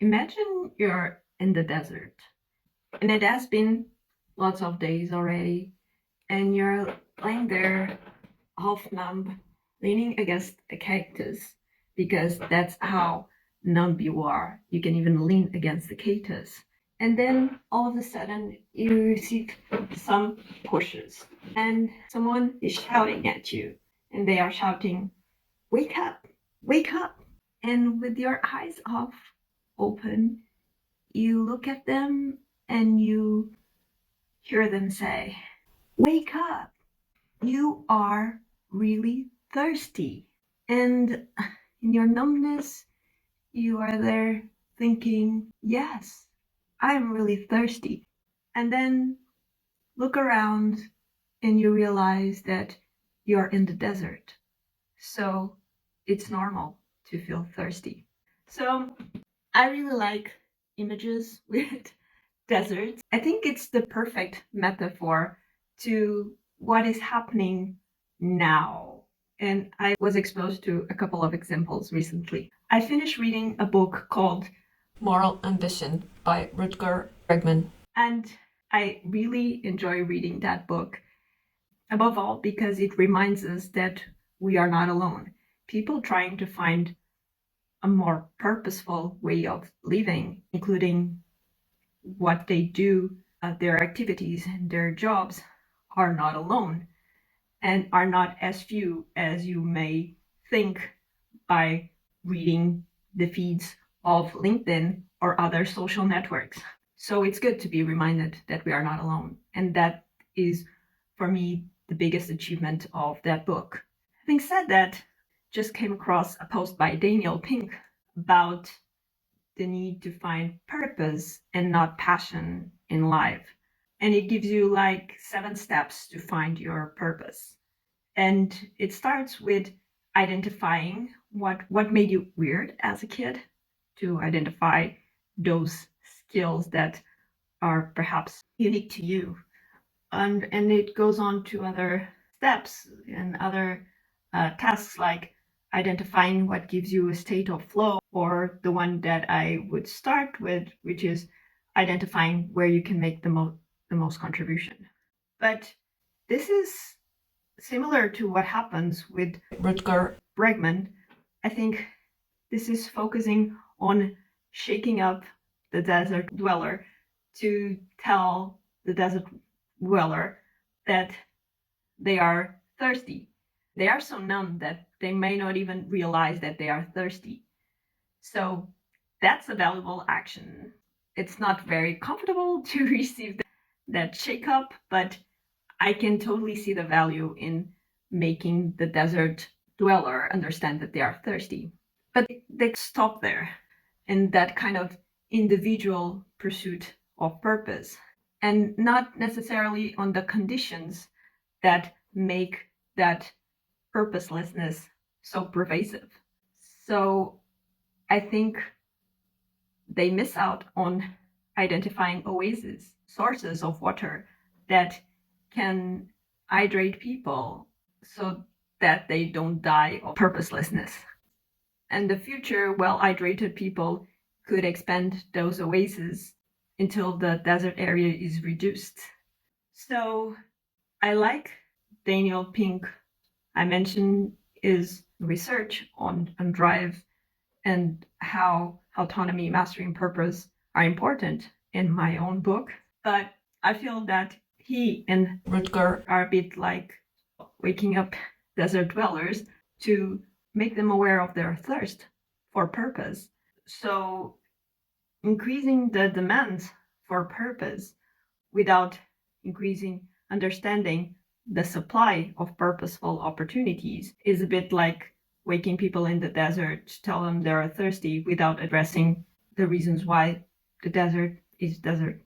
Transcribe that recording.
Imagine you're in the desert, and it has been lots of days already, and you're lying there half numb, leaning against a cactus, because that's how numb you are. You can even lean against the cactus. And then all of a sudden, you receive some pushes, and someone is shouting at you, and they are shouting, "Wake up! Wake up!" And with your eyes open, you look at them and you hear them say, "Wake up! You are really thirsty." And in your numbness, you are there thinking, "Yes, I'm really thirsty." And then look around and you realize that you're in the desert. So it's normal to feel thirsty. So I really like images with deserts. I think it's the perfect metaphor to what is happening now. And I was exposed to a couple of examples recently. I finished reading a book called Moral Ambition by Rutger Bregman. And I really enjoy reading that book, above all because it reminds us that we are not alone. People trying to find a more purposeful way of living, including what they do, their activities and their jobs, are not alone and are not as few as you may think by reading the feeds of LinkedIn or other social networks. So it's good to be reminded that we are not alone. And that is, for me, the biggest achievement of that book. Having said that, just came across a post by Daniel Pink about the need to find purpose and not passion in life. And it gives you like 7 steps to find your purpose. And it starts with identifying what made you weird as a kid, to identify those skills that are perhaps unique to you. And it goes on to other steps and other tasks like identifying what gives you a state of flow, or the one that I would start with, which is identifying where you can make the most contribution. But this is similar to what happens with Rutger Bregman. I think this is focusing on shaking up the desert dweller to tell the desert dweller that they are thirsty. They are so numb that they may not even realize that they are thirsty. So that's a valuable action. It's not very comfortable to receive that shake up, but I can totally see the value in making the desert dweller understand that they are thirsty. But they stop there in that kind of individual pursuit of purpose, and not necessarily on the conditions that make that purposelessness so pervasive. So I think they miss out on identifying oases, sources of water that can hydrate people so that they don't die of purposelessness. And the future well-hydrated people could expand those oases until the desert area is reduced. So I like Daniel Pink. I mentioned his research on drive and how autonomy, mastery, and purpose are important in my own book. But I feel that he and Rutger are a bit like waking up desert dwellers to make them aware of their thirst for purpose. So increasing the demands for purpose without increasing understanding the supply of purposeful opportunities is a bit like waking people in the desert to tell them they're thirsty without addressing the reasons why the desert is desert.